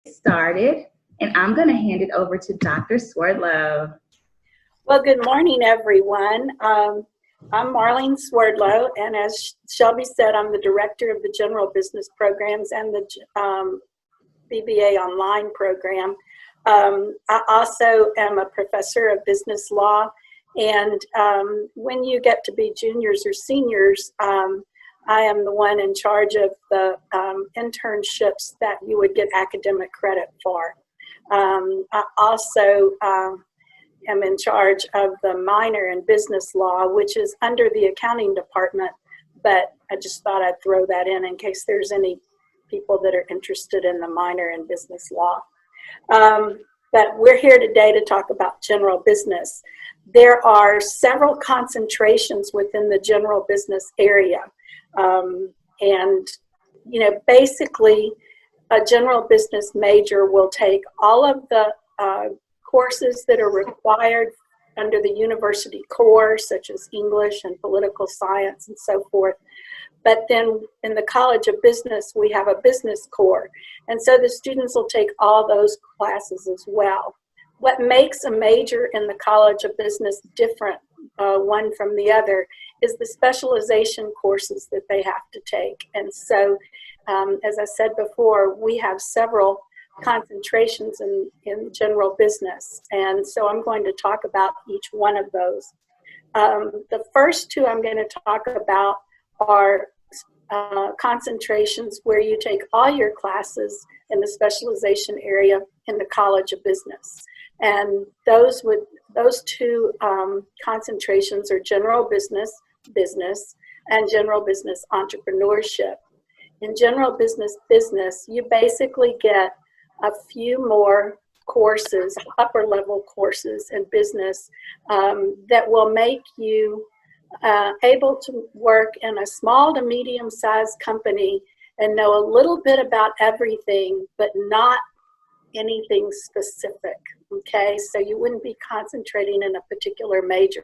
started, and I'm going to hand it over to Dr. Swerdlow. Well, good morning, everyone. I'm Marleen Swerdlow, and as Shelby said, I'm the director of the General Business Programs and the BBA Online program. I also am a professor of business law, and when you get to be juniors or seniors, I am the one in charge of the internships that you would get academic credit for. I also am in charge of the minor in business law, which is under the accounting department, but I just thought I'd throw that in case there's any people that are interested in the minor in business law. But we're here today to talk about general business. There are several concentrations within the general business area. And, you know, basically a general business major will take all of the courses that are required under the university core, such as English and political science and so forth. But then in the College of Business, we have a business core. And so the students will take all those classes as well. What makes a major in the College of Business different, one from the other, is the specialization courses that they have to take. And so, as I said before, we have several concentrations in general business. And so I'm going to talk about each one of those. The first two I'm going to talk about are concentrations where you take all your classes in the specialization area in the College of Business. And those two concentrations are general business, and general business entrepreneurship. In general business, you basically get a few more courses, upper level courses in business that will make you able to work in a small to medium sized company and know a little bit about everything, but not anything specific. Okay, so you wouldn't be concentrating in a particular major.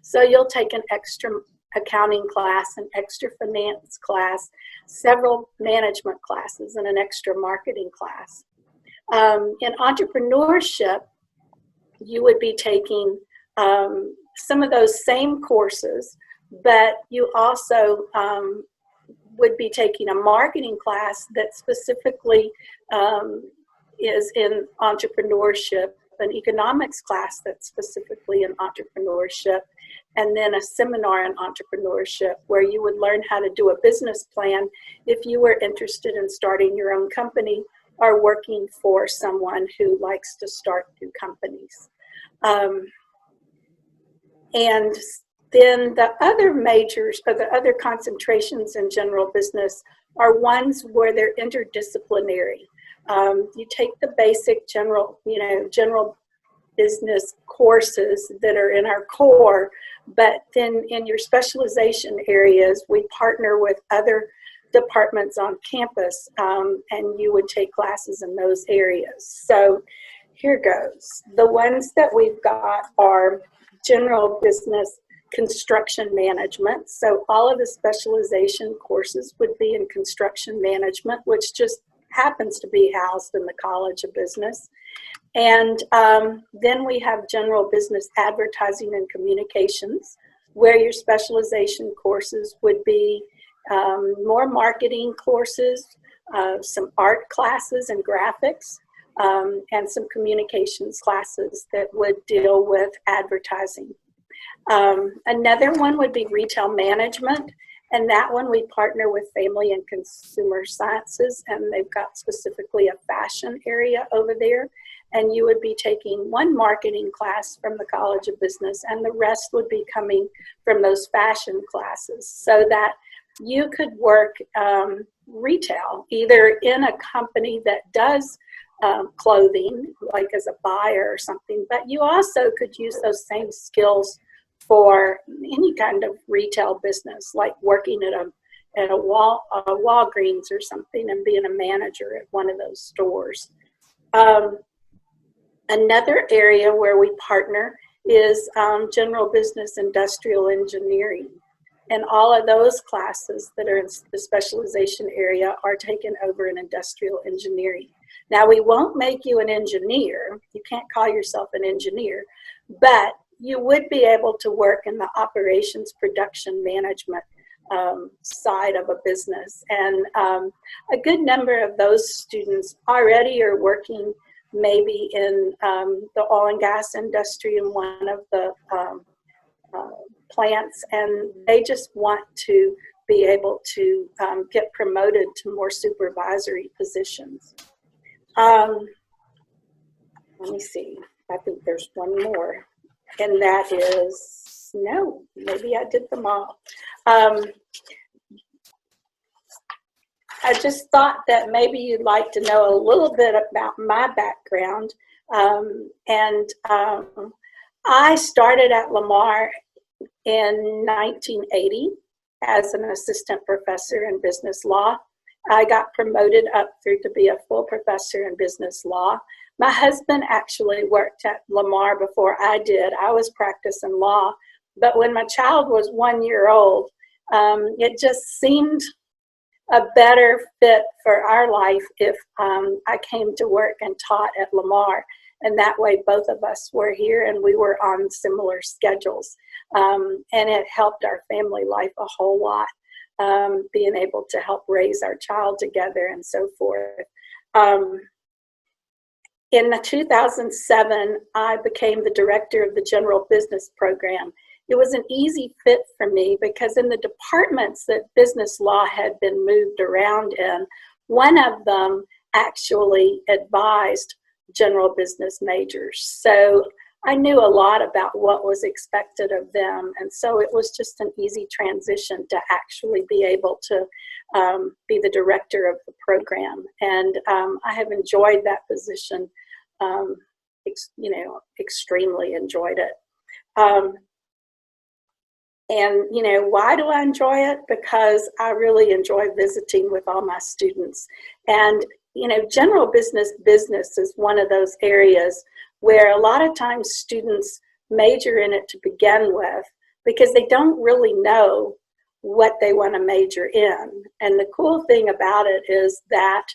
So you'll take an extra accounting class, an extra finance class, several management classes, and an extra marketing class. In entrepreneurship, you would be taking some of those same courses, but you also would be taking a marketing class that specifically is in entrepreneurship, an economics class that's specifically in entrepreneurship, and then a seminar in entrepreneurship where you would learn how to do a business plan if you were interested in starting your own company or working for someone who likes to start new companies. And then the other majors, or the other concentrations in general business, are ones where they're interdisciplinary. You take the basic general business courses that are in our core, but then in your specialization areas, we partner with other departments on campus, and you would take classes in those areas. So here goes. The ones that we've got are general business construction management. So all of the specialization courses would be in construction management, which just happens to be housed in the College of Business. And then we have general business advertising and communications, where your specialization courses would be more marketing courses, some art classes and graphics, and some communications classes that would deal with advertising. Another one would be retail management, and that one we partner with Family and Consumer Sciences, and they've got specifically a fashion area over there. And you would be taking one marketing class from the College of Business, and the rest would be coming from those fashion classes, so that you could work retail, either in a company that does clothing, like as a buyer or something, but you also could use those same skills for any kind of retail business, like working at a Walgreens or something and being a manager at one of those stores. Another area where we partner is general business industrial engineering. And all of those classes that are in the specialization area are taken over in industrial engineering. Now, we won't make you an engineer. You can't call yourself an engineer, but you would be able to work in the operations production management side of a business. And a good number of those students already are working maybe in the oil and gas industry in one of the plants, and they just want to be able to get promoted to more supervisory positions. Let me see, I think there's one more, and that is, no, maybe I did them all. I just thought that maybe you'd like to know a little bit about my background. I started at Lamar in 1980 as an assistant professor in business law. I got promoted up through to be a full professor in business law. My husband actually worked at Lamar before I did. I was practicing law, but when my child was 1 year old, it just seemed a better fit for our life if I came to work and taught at Lamar. And that way both of us were here and we were on similar schedules. And it helped our family life a whole lot, being able to help raise our child together and so forth. In 2007, I became the director of the General Business Program. It was an easy fit for me because in the departments that business law had been moved around in, one of them actually advised general business majors. So I knew a lot about what was expected of them. And so it was just an easy transition to actually be able to be the director of the program. And I have enjoyed that position, extremely enjoyed it. And, why do I enjoy it? Because I really enjoy visiting with all my students. And, general business is one of those areas where a lot of times students major in it to begin with because they don't really know what they want to major in. And the cool thing about it is that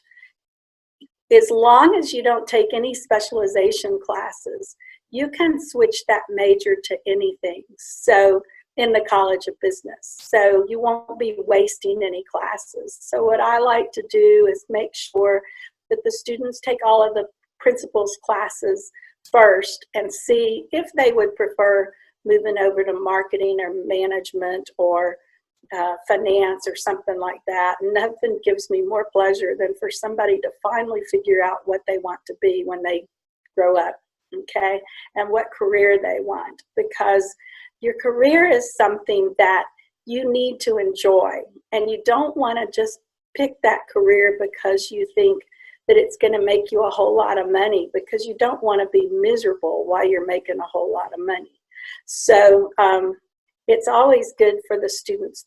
as long as you don't take any specialization classes, you can switch that major to anything. So in the College of Business. So you won't be wasting any classes. So what I like to do is make sure that the students take all of the principles classes first and see if they would prefer moving over to marketing or management or finance or something like that. And nothing gives me more pleasure than for somebody to finally figure out what they want to be when they grow up, okay? And what career they want, because your career is something that you need to enjoy, and you don't want to just pick that career because you think that it's going to make you a whole lot of money, because you don't want to be miserable while you're making a whole lot of money. So it's always good for the students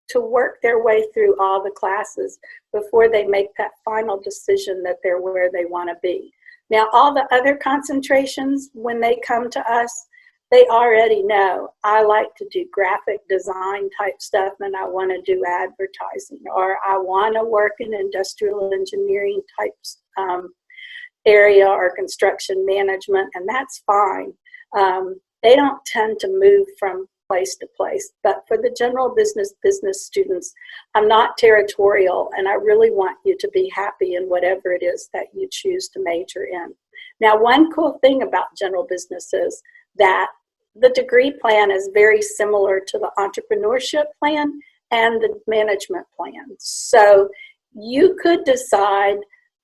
to work their way through all the classes before they make that final decision that they're where they want to be. Now, all the other concentrations, when they come to us, they already know I like to do graphic design type stuff, and I want to do advertising, or I want to work in industrial engineering types area or construction management, and that's fine. They don't tend to move from place to place, but for the general business students, I'm not territorial, and I really want you to be happy in whatever it is that you choose to major in. Now, one cool thing about general business is that the degree plan is very similar to the entrepreneurship plan and the management plan. So you could decide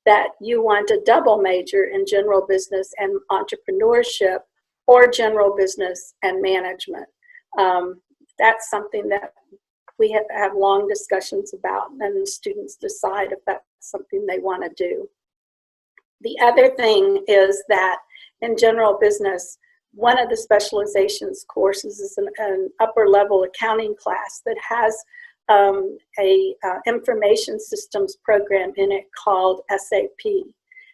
that you want a double major in general business and entrepreneurship, or general business and management. That's something that we have long discussions about, and the students decide if that's something they want to do. The other thing is that in general business, one of the specializations courses is an upper level accounting class that has a information systems program in it called SAP.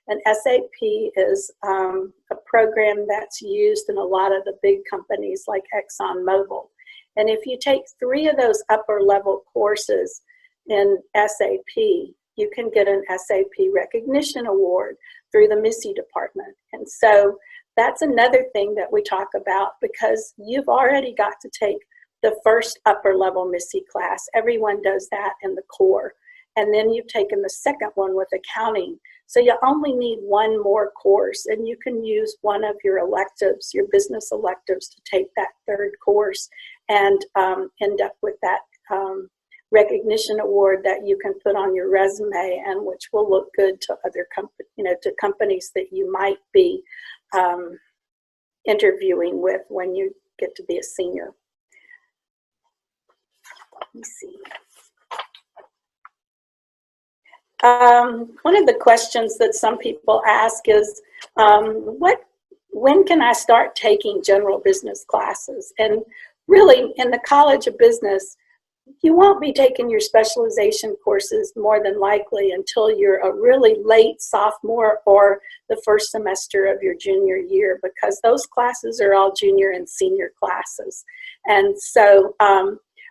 And SAP is a program that's used in a lot of the big companies like ExxonMobil. And if you take 3 of those upper level courses in SAP, you can get an SAP recognition award through the MISSI department. And so that's another thing that we talk about, because you've already got to take the first upper level MISSI class. Everyone does that in the core. And then you've taken the second one with accounting. So you only need one more course, and you can use one of your electives, your business electives, to take that third course and end up with that recognition award that you can put on your resume, and which will look good to other to companies that you might be interviewing with when you get to be a senior. Let me see. One of the questions that some people ask is, when can I start taking general business classes? And really, in the College of Business, you won't be taking your specialization courses more than likely until you're a really late sophomore or the first semester of your junior year, because those classes are all junior and senior classes. And so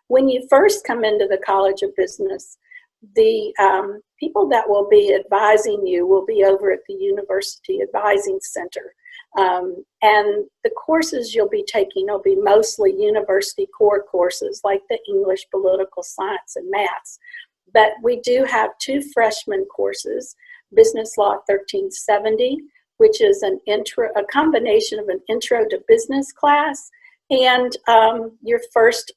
when you first come into the College of Business, the people that will be advising you will be over at the University Advising Center. And the courses you'll be taking will be mostly university core courses like the English, political science, and maths. But we do have 2 freshman courses, Business Law 1370, which is a combination of an intro to business class and your first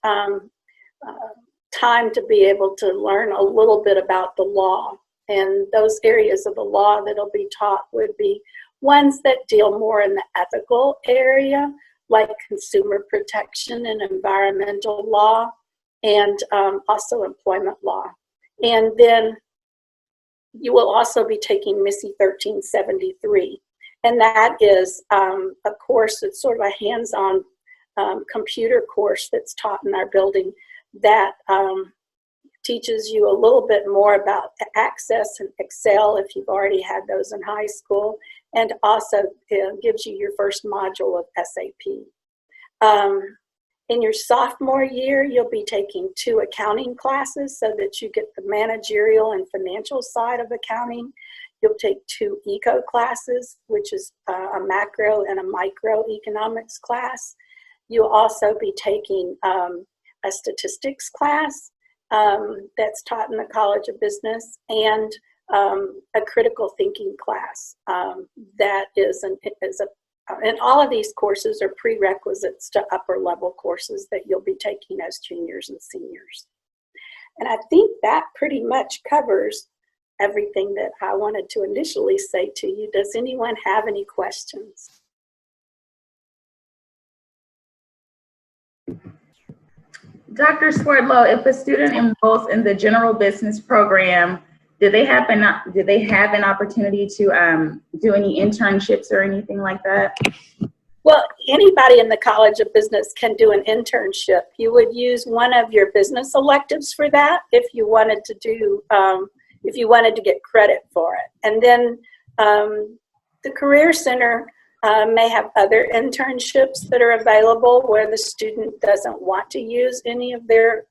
time to be able to learn a little bit about the law. And those areas of the law that'll be taught would be ones that deal more in the ethical area, like consumer protection and environmental law, and also employment law. And then you will also be taking MISSI 1373. And that is a course that's sort of a hands-on computer course that's taught in our building that teaches you a little bit more about Access and Excel if you've already had those in high school, and also gives you your first module of SAP. In your sophomore year, you'll be taking 2 accounting classes so that you get the managerial and financial side of accounting. You'll take 2 eco classes, which is a macro and a microeconomics class. You'll also be taking a statistics class that's taught in the College of Business, and a critical thinking class that is and all of these courses are prerequisites to upper level courses that you'll be taking as juniors and seniors. And I think that pretty much covers everything that I wanted to initially say to you. Does anyone have any questions? Dr. Swerdlow, if a student enrolls in the general business program, do they have an opportunity to do any internships or anything like that? Well, anybody in the College of Business can do an internship. You would use one of your business electives for that if you wanted to do, if you wanted to get credit for it. And then the Career Center may have other internships that are available where the student doesn't want to use any of their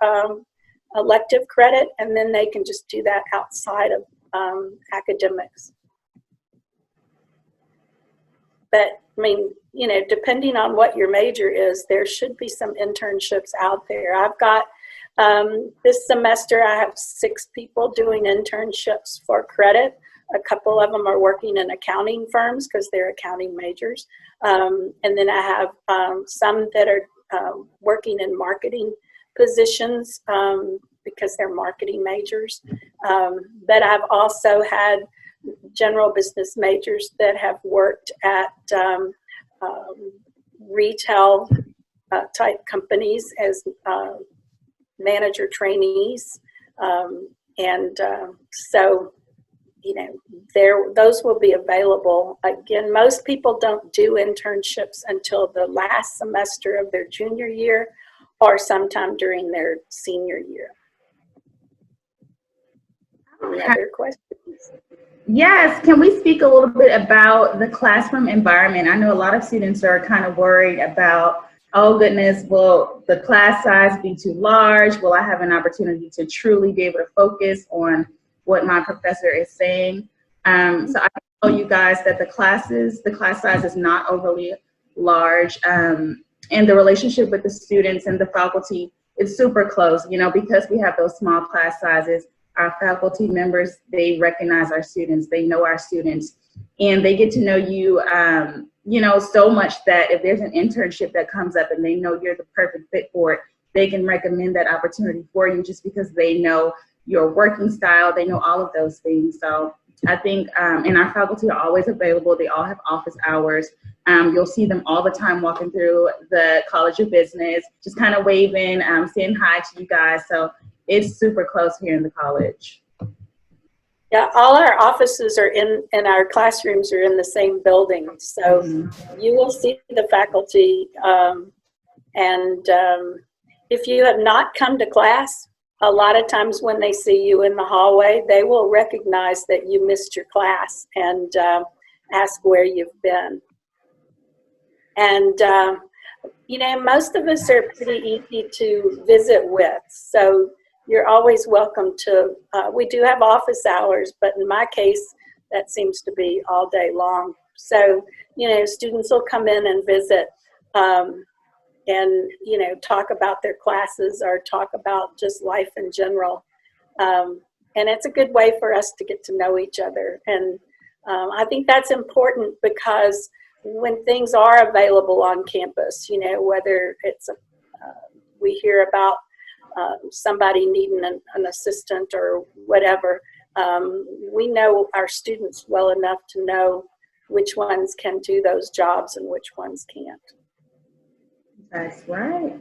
elective credit, and then they can just do that outside of academics. But I mean, you know, depending on what your major is, there should be some internships out there. I've got this semester, I have 6 people doing internships for credit. A couple of them are working in accounting firms because they're accounting majors. And then I have some that are working in marketing positions because they're marketing majors. But I've also had general business majors that have worked at retail type companies as manager trainees. So, you know, those will be available. Again, most people don't do internships until the last semester of their junior year or sometime during their senior year. Any other questions? Yes, can we speak a little bit about the classroom environment? I know a lot of students are kind of worried about, oh goodness, will the class size be too large? Will I have an opportunity to truly be able to focus on what my professor is saying. So I can tell you guys that the class size is not overly large, and the relationship with the students and the faculty is super close, you know, because we have those small class sizes. Our faculty members, they recognize our students, they know our students, and they get to know you, you know, so much that if there's an internship that comes up and they know you're the perfect fit for it, they can recommend that opportunity for you just because they know your working style, they know all of those things. So I think, and our faculty are always available. They all have office hours. You'll see them all the time walking through the College of Business, just kind of waving, saying hi to you guys. So it's super close here in the college. Yeah, all our offices are and our classrooms are in the same building. So you will see the faculty. If you have not come to class, a lot of times when they see you in the hallway, they will recognize that you missed your class and ask where you've been. And, you know, most of us are pretty easy to visit with. So you're always welcome to, we do have office hours, but in my case, that seems to be all day long. So, you know, students will come in and visit and, you know, talk about their classes or talk about just life in general. And it's a good way for us to get to know each other. And I think that's important because when things are available on campus, you know, whether it's we hear about somebody needing an assistant or whatever, we know our students well enough to know which ones can do those jobs and which ones can't. That's right.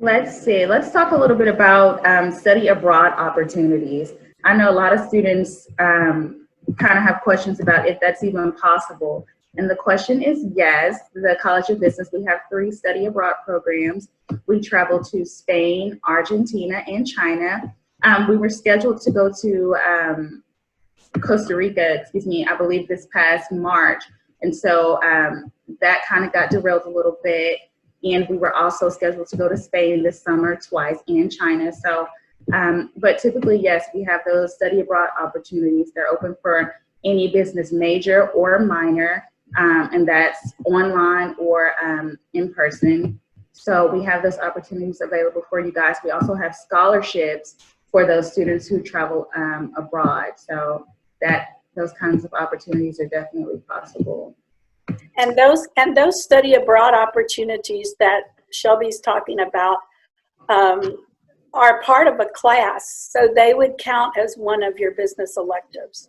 Let's see. Let's talk a little bit about study abroad opportunities. I know a lot of students kind of have questions about if that's even possible. And the question is yes. The College of Business, we have 3 study abroad programs. We travel to Spain, Argentina, and China. We were scheduled to go to Costa Rica, I believe this past March. And so that kind of got derailed a little bit. And we were also scheduled to go to Spain this summer twice and China. So, but typically, yes, we have those study abroad opportunities. They're open for any business major or minor, and that's online or in person. So we have those opportunities available for you guys. We also have scholarships for those students who travel abroad. So those kinds of opportunities are definitely possible. And those study abroad opportunities that Shelby's talking about are part of a class, so they would count as one of your business electives.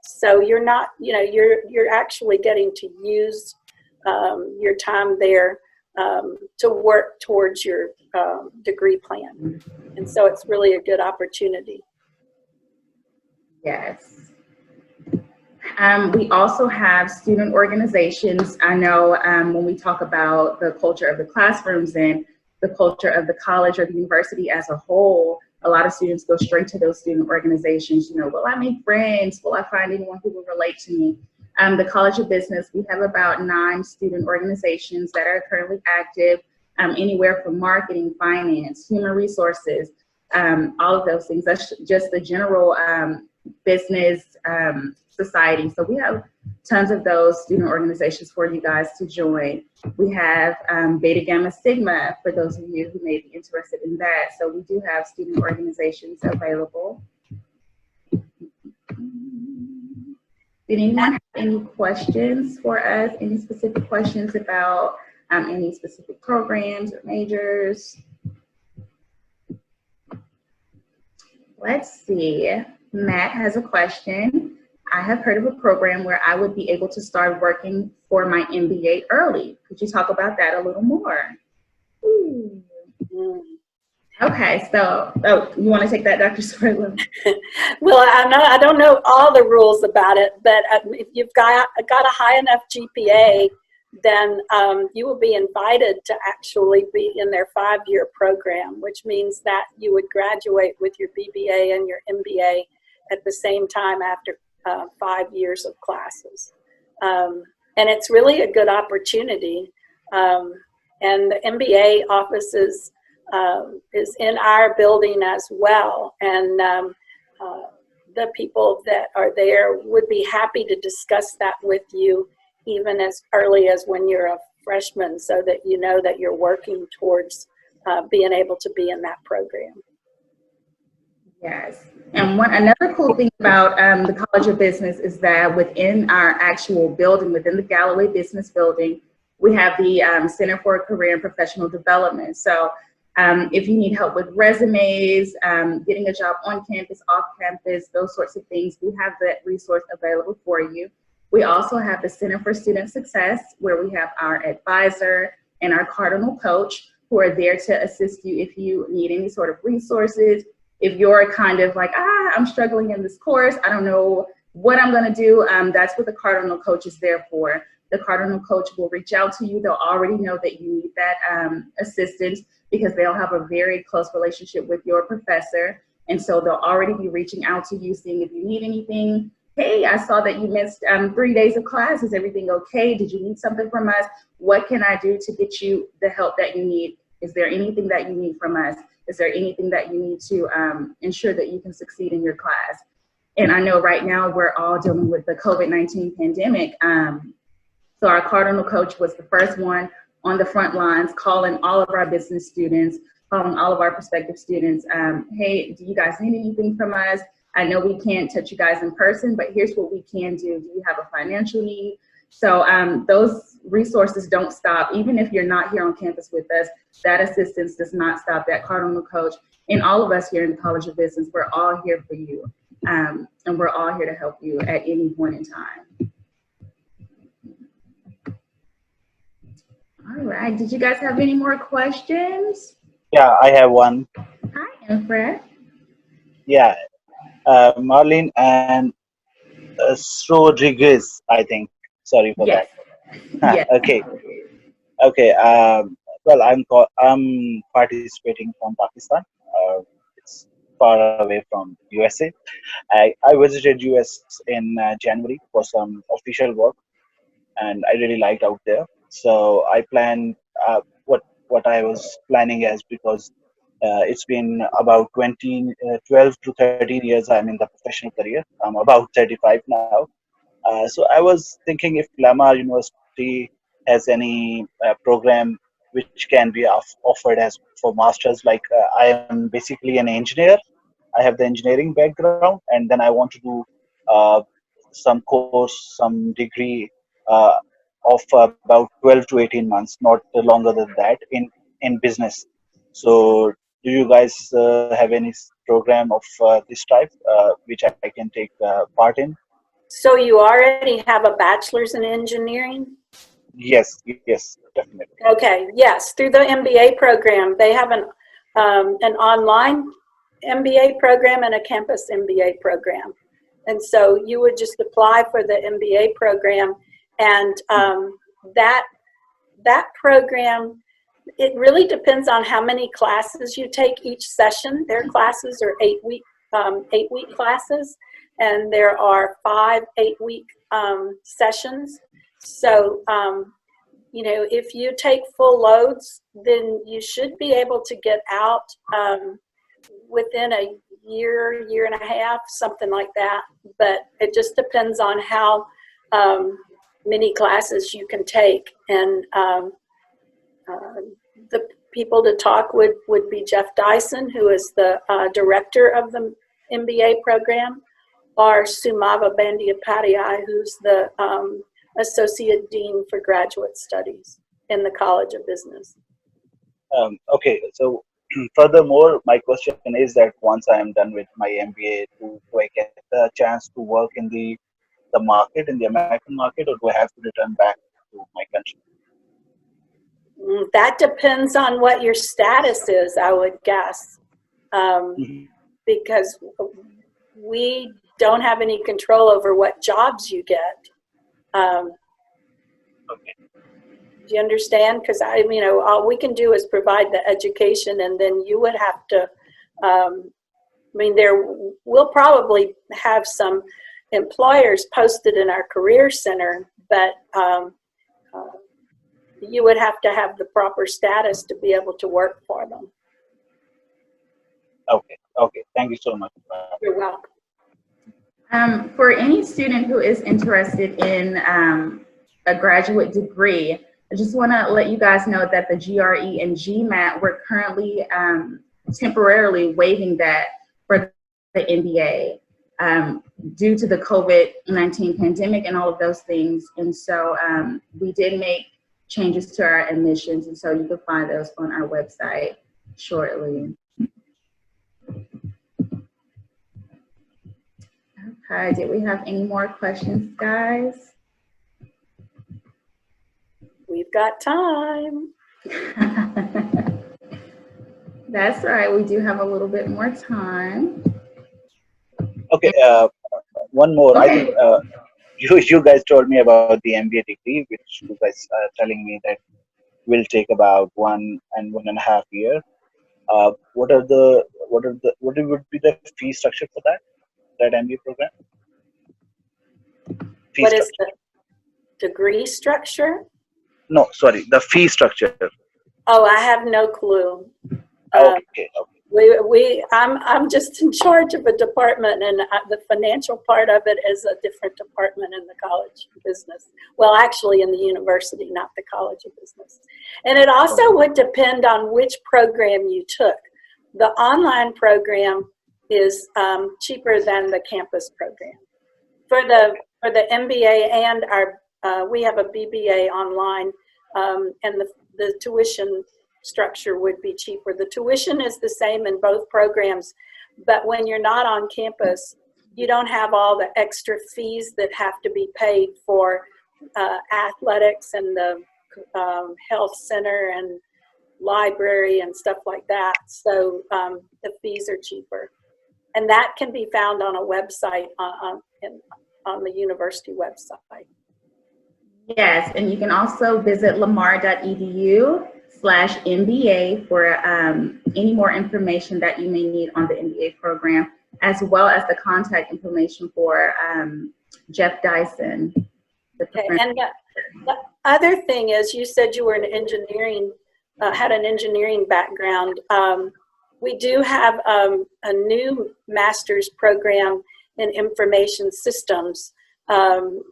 So you're not, you know, you're actually getting to use your time there to work towards your degree plan, and so it's really a good opportunity. Yes. We also have student organizations. I know when we talk about the culture of the classrooms and the culture of the college or the university as a whole, a lot of students go straight to those student organizations. You know, will I make friends? Will I find anyone who will relate to me? The College of Business, we have about 9 student organizations that are currently active, anywhere from marketing, finance, human resources, all of those things. That's just the general business society. So we have tons of those student organizations for you guys to join. We have Beta Gamma Sigma for those of you who may be interested in that. So we do have student organizations available. Did anyone have any questions for us? Any specific questions about any specific programs or majors? Let's see. Matt has a question. I have heard of a program where I would be able to start working for my MBA early. Could you talk about that a little more? Ooh. Okay, so you want to take that, Dr. Swerdlow? Well, I don't know all the rules about it, but if you've got a high enough GPA, then you will be invited to actually be in their 5-year program, which means that you would graduate with your BBA and your MBA at the same time after 5 years of classes. And it's really a good opportunity. And the MBA offices is in our building as well. And the people that are there would be happy to discuss that with you even as early as when you're a freshman, so that you know that you're working towards being able to be in that program. Yes. And another cool thing about the College of Business is that within our actual building, within the Galloway Business Building, we have the Center for Career and Professional Development. So if you need help with resumes, getting a job on campus, off campus, those sorts of things, we have that resource available for you. We also have the Center for Student Success, where we have our advisor and our Cardinal coach who are there to assist you if you need any sort of resources. If you're kind of like, I'm struggling in this course, I don't know what I'm gonna do, that's what the Cardinal coach is there for. The Cardinal coach will reach out to you. They'll already know that you need that assistance because they'll have a very close relationship with your professor. And so they'll already be reaching out to you, seeing if you need anything. Hey, I saw that you missed 3 days of class. Is everything okay? Did you need something from us? What can I do to get you the help that you need? Is there anything that you need from us? Is there anything that you need to ensure that you can succeed in your class? And I know right now we're all dealing with the COVID-19 pandemic. So our Cardinal coach was the first one on the front lines, calling all of our business students, calling all of our prospective students. Hey, do you guys need anything from us? I know we can't touch you guys in person, but here's what we can do. Do you have a financial need? So those resources don't stop. Even if you're not here on campus with us, that assistance does not stop. That Cardinal coach and all of us here in the College of Business, we're all here for you. And we're all here to help you at any point in time. All right, did you guys have any more questions? Yeah, I have one. Hi, Fred. Yeah, Marleen and Rodriguez, I think. Sorry for Yes. that. Yes. Okay. Okay. Well, I'm participating from Pakistan. It's far away from USA. I visited US in January for some official work, and I really liked out there. So I planned what I was planning as, because it's been about 12 to 13 years I'm in the professional career. I'm about 35 now. So I was thinking if Lamar University has any program which can be offered as for masters. Like I am basically an engineer. I have the engineering background, and then I want to do uh, some course, some degree uh, of about 12 to 18 months, not longer than that, in business. So do you guys have any program of this type which I can take part in? So you already have a bachelor's in engineering? Yes, yes, definitely. Okay, yes, through the MBA program. They have an online MBA program and a campus MBA program. And so you would just apply for the MBA program, and that program, it really depends on how many classes you take each session. Their classes are 8-week classes, and there are 5 8-week sessions. So, if you take full loads, then you should be able to get out within a year and a half, something like that. But it just depends on how many classes you can take. And the people to talk would be Jeff Dyson, who is the director of the MBA program, or Sumava Bandyopadhyay, who's the Associate Dean for Graduate Studies in the College of Business. Okay, so furthermore, my question is that once I am done with my MBA, do I get the chance to work in the market, in the American market, or do I have to return back to my country? That depends on what your status is, I would guess, because we don't have any control over what jobs you get. Okay. Do you understand? Because all we can do is provide the education, and then you would have to. We'll probably have some employers posted in our career center, but you would have to have the proper status to be able to work for them. Okay. Okay. Thank you so much. You're welcome. For any student who is interested in a graduate degree, I just want to let you guys know that the GRE and GMAT, we're currently temporarily waiving that for the MBA due to the COVID-19 pandemic and all of those things. And so we did make changes to our admissions, and so you can find those on our website shortly. Okay, did we have any more questions, guys? We've got time. That's right, we do have a little bit more time. Okay. One more. I think you guys told me about the MBA degree, which you guys are telling me that will take about 1.5 years. What would be the fee structure for that MBA program? Fee What is structure. the degree structure? No, sorry, the fee structure. Oh, I have no clue. Okay. I'm just in charge of a department, and the financial part of it is a different department in the College of Business. Well, actually in the university, not the College of Business. And it also would depend on which program you took. The online program is cheaper than the campus program. For the MBA and we have a BBA online, and the tuition structure would be cheaper. The tuition is the same in both programs, but when you're not on campus, you don't have all the extra fees that have to be paid for athletics and the health center and library and stuff like that. So the fees are cheaper. And that can be found on a website, on the university website. Yes, and you can also visit lamar.edu/MBA for any more information that you may need on the MBA program, as well as the contact information for Jeff Dyson. Okay, and the other thing is, you said you were an engineering, had an engineering background. We do have a new master's program in information systems, and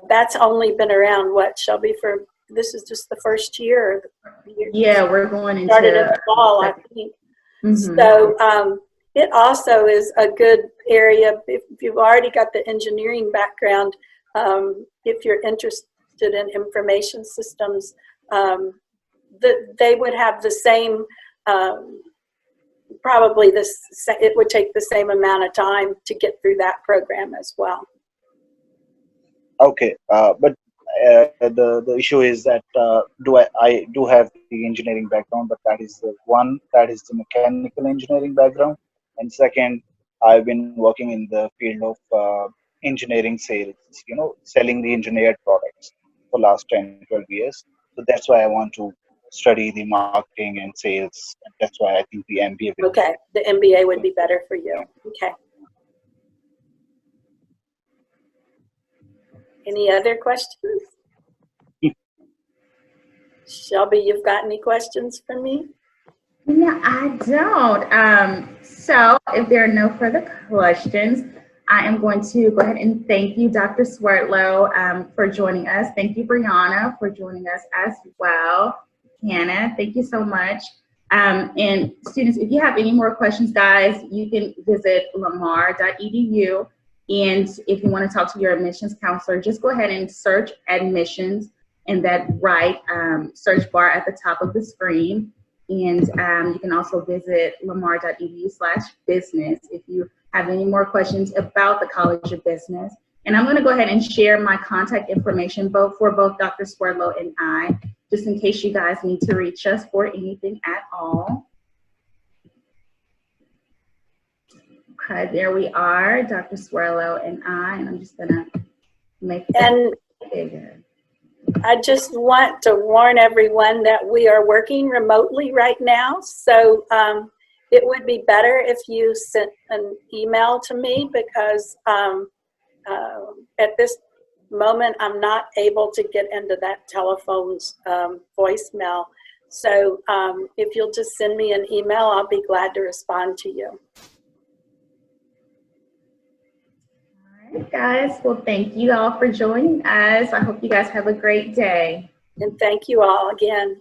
that's only been around, what, Shelby, for, this is just the first year? Yeah, we're going into started in the fall, I think. Mm-hmm. So it also is a good area if you've already got the engineering background. If you're interested in information systems, they would have the same, probably it would take the same amount of time to get through that program as well. Okay, but the issue is that I do have the engineering background, but that is the mechanical engineering background, and second, I've been working in the field of engineering sales, selling the engineered products for last 10-12 years. So that's why I want to study the marketing and sales, and that's why I think the MBA will okay, the MBA would be better for you. Okay. Any other questions? Shelby, you've got any questions for me? No, I don't. So if there are no further questions, I am going to go ahead and thank you, Dr. Swerdlow, for joining us. Thank you, Brianna, for joining us as well. Hannah, thank you so much. And students, if you have any more questions, guys, you can visit lamar.edu. And if you want to talk to your admissions counselor, just go ahead and search admissions in that right search bar at the top of the screen. And you can also visit lamar.edu/business if you have any more questions about the College of Business. And I'm going to go ahead and share my contact information for both Dr. Swerdlow and I, just in case you guys need to reach us for anything at all. Okay, there we are, Dr. Swerdlow and I, and I'm just going to make that bigger. I just want to warn everyone that we are working remotely right now, so it would be better if you sent an email to me, because at this moment I'm not able to get into that telephone's voicemail. So if you'll just send me an email, I'll be glad to respond to you. All right, guys. Well, thank you all for joining us. I hope you guys have a great day. And thank you all again.